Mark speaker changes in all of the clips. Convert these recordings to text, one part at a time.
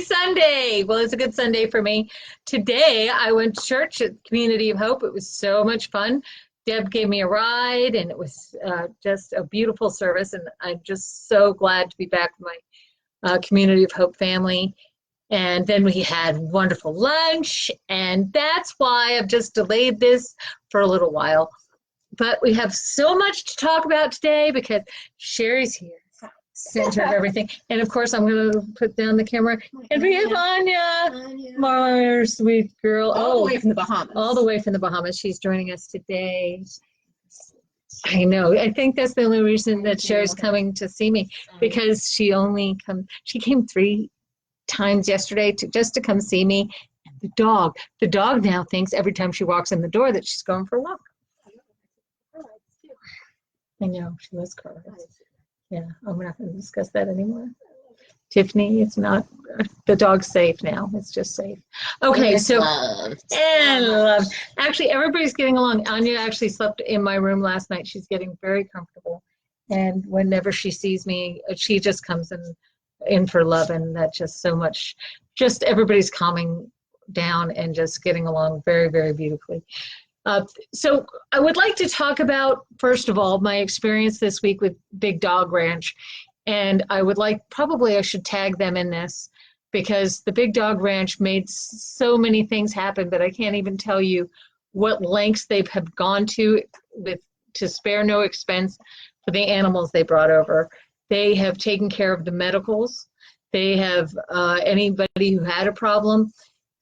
Speaker 1: Sunday. Well, it's a good Sunday for me. Today, I went to church at Community of Hope. It was so much fun. Deb gave me a ride, and it was just a beautiful service. And I'm just so glad to be back with my Community of Hope family. And then we had wonderful lunch, and that's why I've just delayed this for a little while. But we have so much to talk about today because Cheri's here. Center of everything. And of course, I'm going to put down the camera. And we have Anya, my sweet girl.
Speaker 2: All the way from the Bahamas.
Speaker 1: All the way from the Bahamas. She's joining us today. I know. I think that's the only reason that Cheri's coming to see me, because she came 3 times yesterday just to come see me. And the dog now thinks every time she walks in the door that she's going for a walk. I know. She was correct. Yeah, I'm not going to discuss that anymore. Tiffany, it's not, the dog's safe now. It's just safe. Okay,
Speaker 2: and
Speaker 1: so,
Speaker 2: loved.
Speaker 1: And loved. Actually, everybody's getting along. Anya actually slept in my room last night. She's getting very comfortable. And whenever she sees me, she just comes in for love. And that's just so much, just everybody's calming down and just getting along very, very beautifully. So I would like to talk about, first of all, my experience this week with Big Dog Ranch. And I would like, probably I should tag them in this, because the Big Dog Ranch made so many things happen, but I can't even tell you what lengths they have gone to spare no expense for the animals they brought over. They have taken care of the medicals. They have anybody who had a problem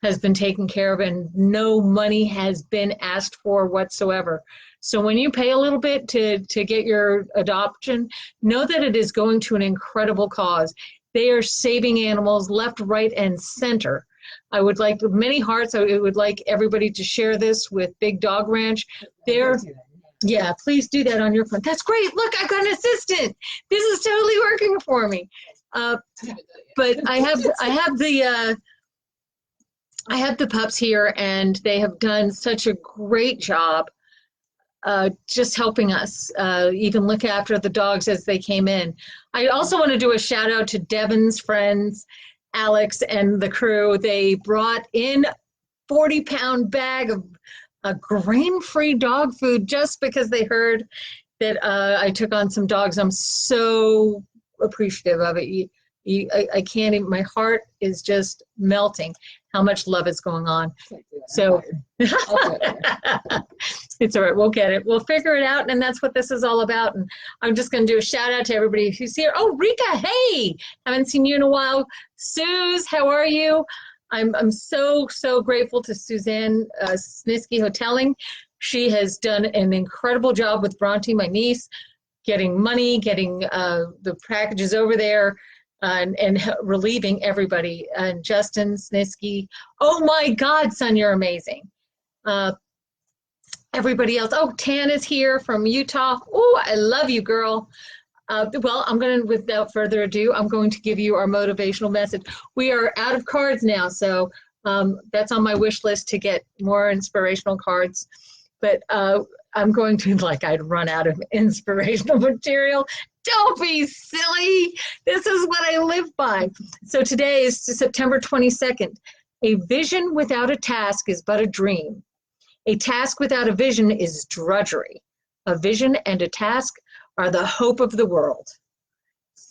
Speaker 1: has been taken care of, and no money has been asked for whatsoever. So when you pay a little bit to get your adoption, know that it is going to an incredible cause. They are saving animals left, right, and center. I would like many hearts. I would like everybody to share this with Big Dog Ranch. Yeah, please do that on your phone. That's great. Look, I've got an assistant. This is totally working for me. But I have the pups here, and they have done such a great job just helping us even look after the dogs as they came in. I also want to do a shout out to Devin's friends, Alex and the crew. They brought in 40-pound bag of grain-free dog food just because they heard that I took on some dogs. I'm so appreciative of it. I can't even, my heart is just melting how much love is going on. So it's all right, we'll get it. We'll figure it out, and that's what this is all about. And I'm just going to do a shout out to everybody who's here. Oh, Rika, hey, haven't seen you in a while. Suze, how are you? I'm so grateful to Suzanne Snisky Hoteling. She has done an incredible job with Bronte, my niece, getting money, getting the packages over there. And relieving everybody. And Justin Snisky, oh my God, son, you're amazing. Everybody else, oh, Tan is here from Utah. Oh, I love you, girl. Well, I'm going to, without further ado, I'm going to give you our motivational message. We are out of cards now, so that's on my wish list to get more inspirational cards. But I'm going to, like, I'd run out of inspirational material. Don't be silly. This is what I live by. So today is September 22nd. A vision without a task is but a dream. A task without a vision is drudgery. A vision and a task are the hope of the world.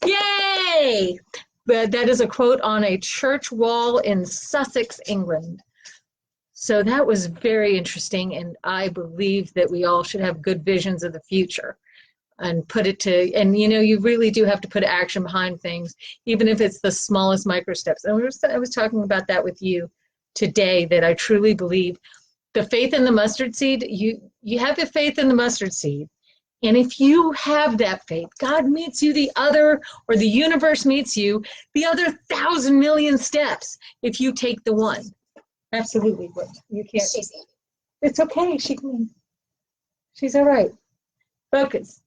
Speaker 1: Yay! But that is a quote on a church wall in Sussex, England. So that was very interesting, and I believe that we all should have good visions of the future and put it to, and you know, you really do have to put action behind things, even if it's the smallest micro steps. And I was talking about that with you today, that I truly believe the faith in the mustard seed, you have the faith in the mustard seed. And if you have that faith, God meets you or the universe meets you the other 1,000 million steps if you take the one. Absolutely. You can't. It's okay. She's all right. Focus.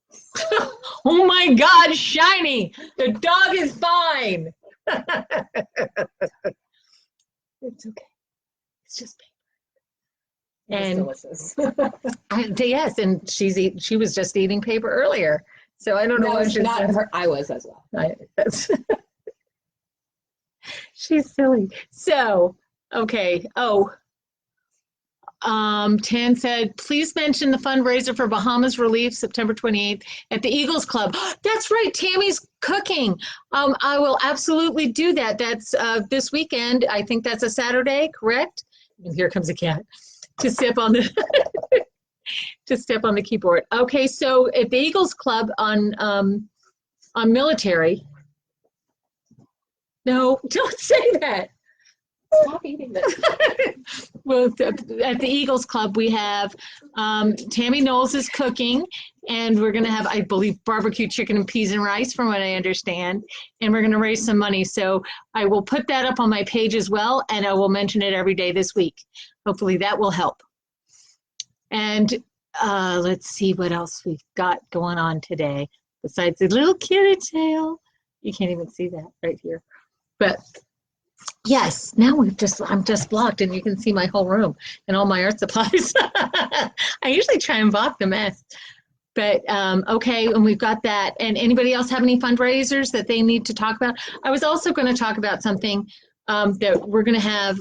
Speaker 1: Oh my God, Shiny. The dog is fine. It's okay. It's just paper. And delicious. Yes, and she was just eating paper earlier. So I don't know what she's
Speaker 2: not her. I was as well.
Speaker 1: She's silly. So, okay. Oh, Tan said, please mention the fundraiser for Bahamas Relief, September 28th at the Eagles Club. That's right, Tammy's cooking. I will absolutely do that. That's this weekend. I think that's a Saturday, correct? And here comes a cat to step on the to step on the keyboard. Okay, so at the Eagles Club on Military. No, don't say that.
Speaker 2: Stop eating this.
Speaker 1: Well, at the Eagles Club, we have Tammy Knowles is cooking, and we're going to have, I believe, barbecue chicken and peas and rice, from what I understand, and we're going to raise some money. So I will put that up on my page as well, and I will mention it every day this week. Hopefully that will help. And let's see what else we've got going on today, besides the little kitty tail. You can't even see that right here. But yes, now I'm just blocked and you can see my whole room and all my art supplies. I usually try and block the mess. But okay, and we've got that. And anybody else have any fundraisers that they need to talk about? I was also going to talk about something that we're going to have,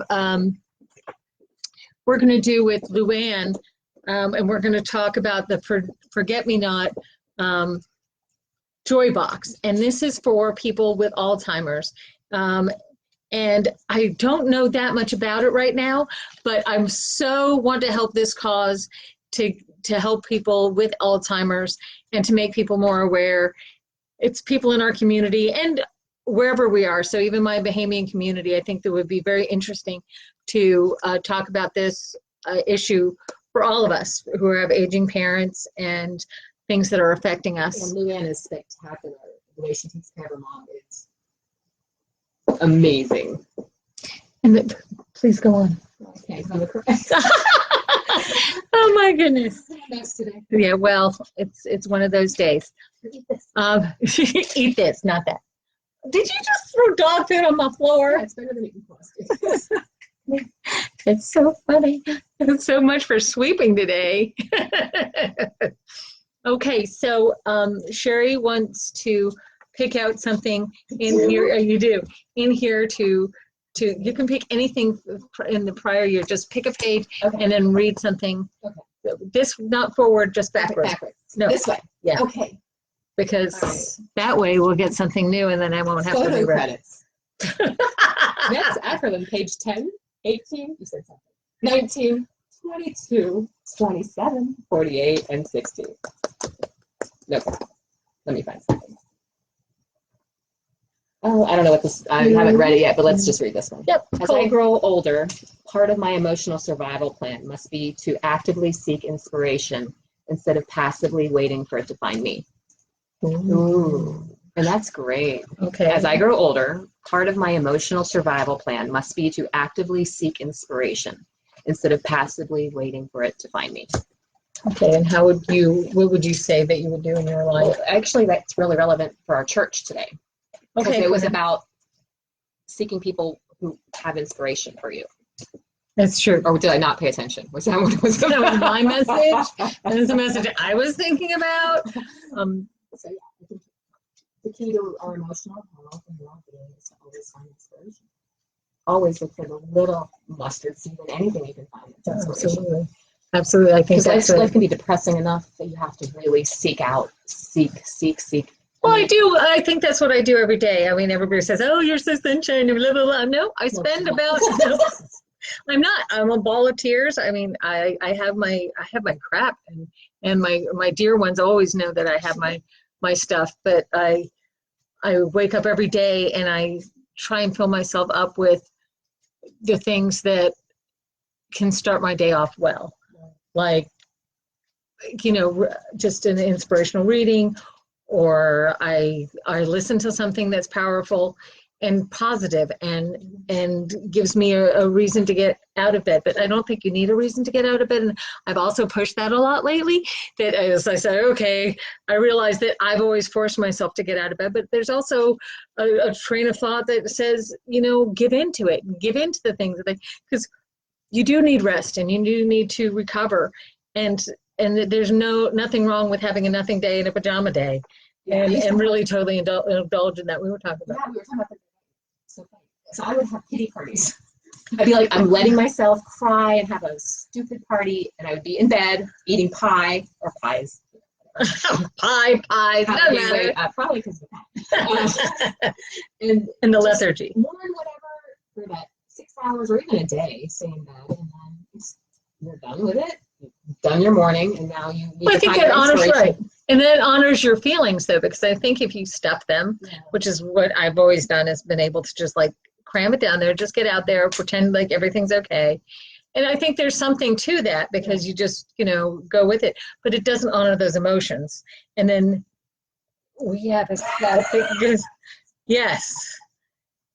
Speaker 1: we're going to do with Luann, and we're going to talk about the Forget-Me-Not Joy Box. And this is for people with Alzheimer's. And I don't know that much about it right now, but I'm so want to help this cause to help people with Alzheimer's and to make people more aware. It's people in our community and wherever we are. So even my Bahamian community, I think that would be very interesting to talk about this issue for all of us who have aging parents and things that are affecting us.
Speaker 2: And Luann is spectacular. The way she takes care of her mom is amazing.
Speaker 1: And please go on.
Speaker 2: Okay, I'm correct.
Speaker 1: Oh my goodness.
Speaker 2: That's today.
Speaker 1: Yeah, well, it's one of those days.
Speaker 2: Eat this.
Speaker 1: Eat this, not that. Did you just throw dog food on my floor?
Speaker 2: Yeah, it's better than eating plastic.
Speaker 1: It's so funny. Thanks so much for sweeping today. Okay, so Cheri wants to pick out something in here. You do in here to you can pick anything in the prior year. Just pick a page and then read something.
Speaker 2: Okay.
Speaker 1: This not forward, just backwards.
Speaker 2: Backwards.
Speaker 1: No,
Speaker 2: this way.
Speaker 1: Yeah.
Speaker 2: Okay.
Speaker 1: Because that way we'll get something new, and then I won't have to read
Speaker 2: credits. Next acronym, page 10, 18. You said something. 19, 22, 27, 48, and 60. No problem. Let me find something. Oh, I don't know what this, I haven't read it yet, but let's just read this one.
Speaker 1: Yep.
Speaker 2: As I grow older, part of my emotional survival plan must be to actively seek inspiration instead of passively waiting for it to find me. Ooh. And that's great.
Speaker 1: Okay.
Speaker 2: As I grow older, part of my emotional survival plan must be to actively seek inspiration instead of passively waiting for it to find me.
Speaker 1: Okay, and what would you say that you would do in your life?
Speaker 2: Well, actually, that's really relevant for our church today. Because it was about seeking people who have inspiration for you.
Speaker 1: That's true.
Speaker 2: Or did I not pay attention? Was that what it was?
Speaker 1: That was my message. That is the message I was thinking about.
Speaker 2: So yeah, I think the key to our emotional health and well-being is to always find inspiration. Always look for the little mustard seed in anything you can find.
Speaker 1: Absolutely. Absolutely. I think
Speaker 2: because life can be depressing enough that you have to really seek out, seek.
Speaker 1: Well, I do. I think that's what I do every day. I mean, everybody says, "Oh, you're so sunshine," and blah blah blah. No, I spend about. No, I'm not. I'm a ball of tears. I mean, I have my crap, and my dear ones always know that I have my stuff. But I wake up every day and I try and fill myself up with the things that can start my day off well, like just an inspirational reading. Or I listen to something that's powerful and positive and gives me a reason to get out of bed. But I don't think you need a reason to get out of bed. And I've also pushed that a lot lately. That as I said, okay, I realize that I've always forced myself to get out of bed. But there's also a train of thought that says, give into it, give into the things because you do need rest and you do need to recover. And there's nothing wrong with having a nothing day and a pajama day, and really totally indulge in that. We were talking about.
Speaker 2: Yeah, we were talking about that. So So I would have pity parties. I'd be like, I'm letting myself cry and have a stupid party, and I would be in bed eating pie or pies.
Speaker 1: Pies, doesn't matter.
Speaker 2: Probably because of that.
Speaker 1: And the lethargy.
Speaker 2: Mourn whatever for that 6 hours or even a day, stay in bed, and then you're done with it. You've done your morning, and now you need
Speaker 1: Well, I
Speaker 2: to
Speaker 1: think
Speaker 2: find
Speaker 1: that
Speaker 2: your
Speaker 1: honors
Speaker 2: inspiration.
Speaker 1: right. And then it honors your feelings, though, because I think if you stuff them, which is what I've always done, is been able to just like cram it down there, just get out there, pretend like everything's okay. And I think there's something to that because you just, go with it, but it doesn't honor those emotions. And then we have yes.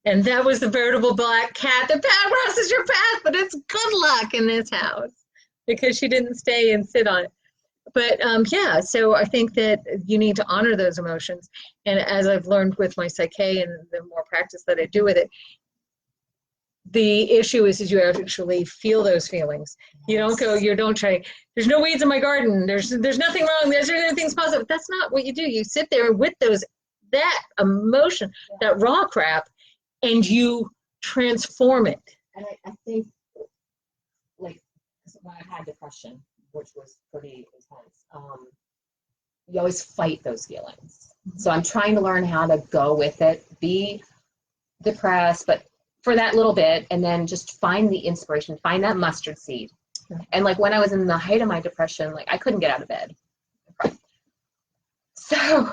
Speaker 1: And that was the veritable black cat that crosses your path, but it's good luck in this house because she didn't stay and sit on it. But so I think that you need to honor those emotions. And as I've learned with my psyche and the more practice that I do with it, the issue is you actually feel those feelings. You don't go, you don't try, there's no weeds in my garden. There's nothing wrong. There's everything's positive. That's not what you do. You sit there with that emotion, that raw crap, and you transform it.
Speaker 2: And I think, like, when I had depression, which was pretty intense, you always fight those feelings. So I'm trying to learn how to go with it, be depressed, but for that little bit, and then just find the inspiration, find that mustard seed. And like when I was in the height of my depression, like I couldn't get out of bed. So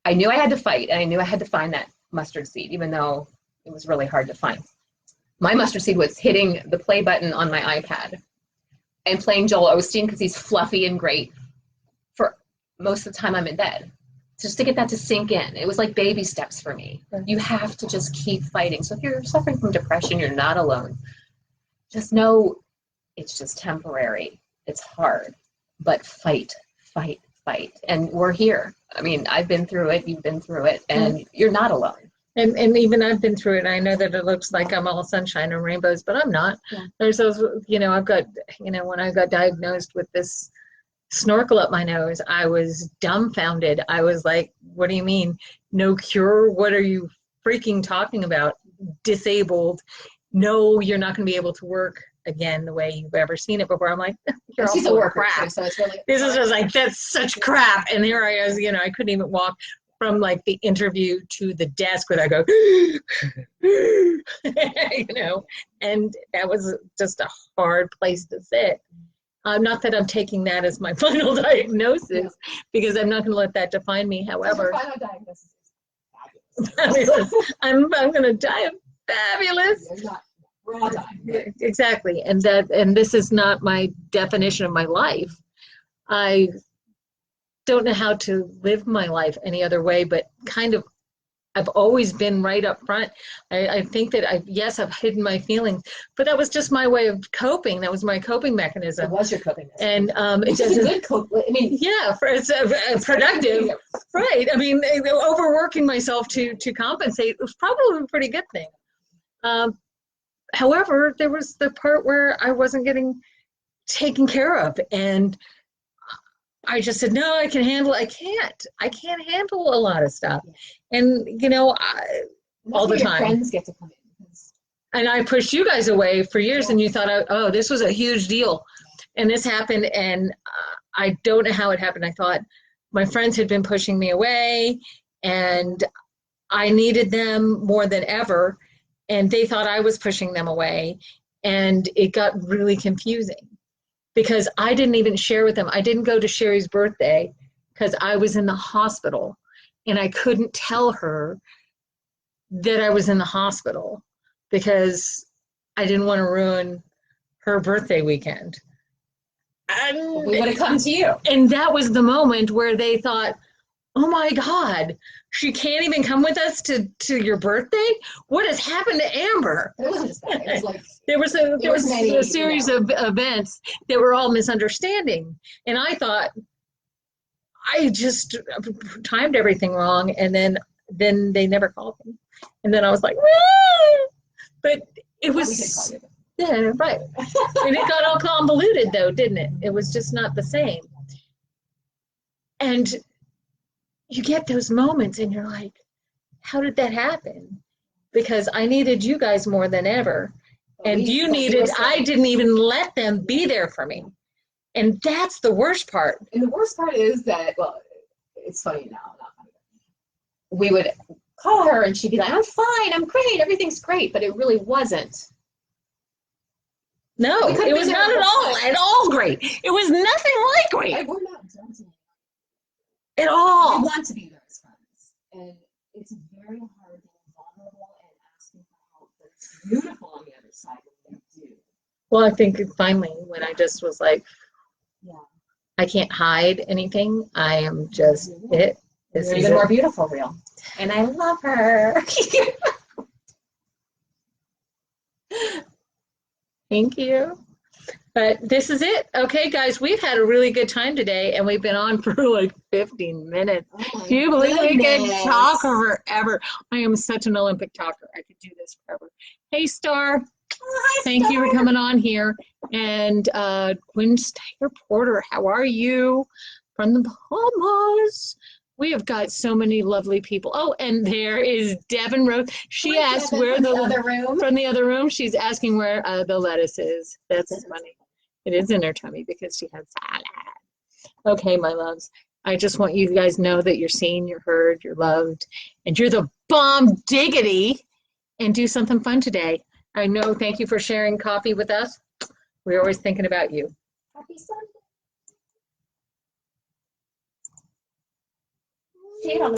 Speaker 2: I knew I had to fight, and I knew I had to find that mustard seed, even though it was really hard to find. My mustard seed was hitting the play button on my iPad and playing Joel Osteen because he's fluffy and great for most of the time I'm in bed. Just to get that to sink in. It was like baby steps for me. You have to just keep fighting. So if you're suffering from depression, you're not alone. Just know it's just temporary. It's hard, but fight. And we're here. I mean, I've been through it, you've been through it, and you're not alone.
Speaker 1: And even I've been through it. I know that it looks like I'm all sunshine and rainbows, but I'm not. Yeah. There's those, I've got, when I got diagnosed with this snorkel up my nose, I was dumbfounded. I was like, what do you mean? No cure? What are you freaking talking about? Disabled. No, you're not going to be able to work again the way you've ever seen it before. I'm like, you're all full of crap. So it's really, this is just like, that's such crap. And here I was, I couldn't even walk from like the interview to the desk without go, and that was just a hard place to sit. Not that I'm taking that as my final diagnosis, because I'm not going to let that define me. However,
Speaker 2: final diagnosis is
Speaker 1: fabulous. I'm going to die of fabulous.
Speaker 2: You're not raw dying.
Speaker 1: Exactly, and this is not my definition of my life. I don't know how to live my life any other way, but kind of I've always been right up front. I think that I've hidden my feelings, but that was just my way of coping. That was my coping mechanism.
Speaker 2: It was your coping mechanism.
Speaker 1: And
Speaker 2: it's a good cope. I mean,
Speaker 1: yeah, it's productive, right? I mean, overworking myself to compensate was probably a pretty good thing. However, there was the part where I wasn't getting taken care of, and I just said, no, I can handle it. I can't handle a lot of stuff. And, all the time.
Speaker 2: Friends get to come in.
Speaker 1: And I pushed you guys away for years, and you thought, oh, this was a huge deal. And this happened, and I don't know how it happened. I thought my friends had been pushing me away, and I needed them more than ever. And they thought I was pushing them away. And it got really confusing. Because I didn't even share with them. I didn't go to Cheri's birthday because I was in the hospital, and I couldn't tell her that I was in the hospital because I didn't want to ruin her birthday weekend. And
Speaker 2: we would have come to you.
Speaker 1: And that was the moment where they thought, oh my God, she can't even come with us to your birthday? What has happened to Amber?
Speaker 2: It wasn't just that. It was like
Speaker 1: there was a series of events that were all misunderstanding. And I thought I just timed everything wrong, and then they never called me. And then I was like, woo! But it was yeah, right. And it got all convoluted though, didn't it? It was just not the same. And you get those moments and you're like, how did that happen? because I needed you guys more than ever. And
Speaker 2: But
Speaker 1: you
Speaker 2: we were
Speaker 1: needed,
Speaker 2: so-
Speaker 1: I didn't even let them be there for me. And that's the worst part.
Speaker 2: And the worst part is that, well, it's funny now, not funny. We would call her and she'd be like, I'm fine, I'm great, everything's great, but it really wasn't.
Speaker 1: No,
Speaker 2: We could've
Speaker 1: it was
Speaker 2: been there
Speaker 1: not
Speaker 2: the
Speaker 1: at
Speaker 2: whole
Speaker 1: all,
Speaker 2: time.
Speaker 1: at all great. It was nothing like great
Speaker 2: Like, we're not judging.
Speaker 1: at
Speaker 2: We
Speaker 1: all.
Speaker 2: want to be there as friends. And it's very hard being vulnerable and asking for help, but it's beautiful on the other side when you do.
Speaker 1: Well, I think finally when I just was like,
Speaker 2: Yeah.
Speaker 1: I can't hide anything. I am just it. This
Speaker 2: You're
Speaker 1: is
Speaker 2: even
Speaker 1: it.
Speaker 2: more beautiful, real. And I love her.
Speaker 1: Thank you. But this is it. Okay, guys, we've had a really good time today and we've been on for like 15 minutes.
Speaker 2: Oh
Speaker 1: Do you believe we can
Speaker 2: goodness.
Speaker 1: talk forever? I am such an Olympic talker. I could do this forever. Hey, Star. Thank you for coming on here. And Gwen Steiger Porter, how are you? From the Bahamas. We have got so many lovely people. Oh, and there is Devin Rose. She
Speaker 2: Hi,
Speaker 1: asked
Speaker 2: Devin,
Speaker 1: where
Speaker 2: from
Speaker 1: the
Speaker 2: other room.
Speaker 1: from the other room. She's asking where the lettuce is. That's funny. It is in her tummy because she has salad. Okay, my loves. I just want you guys to know that you're seen, you're heard, you're loved, and you're the bomb diggity. And do something fun today. I know. Thank you for sharing coffee with us. We're always thinking about you.
Speaker 2: Happy Sunday. See you on the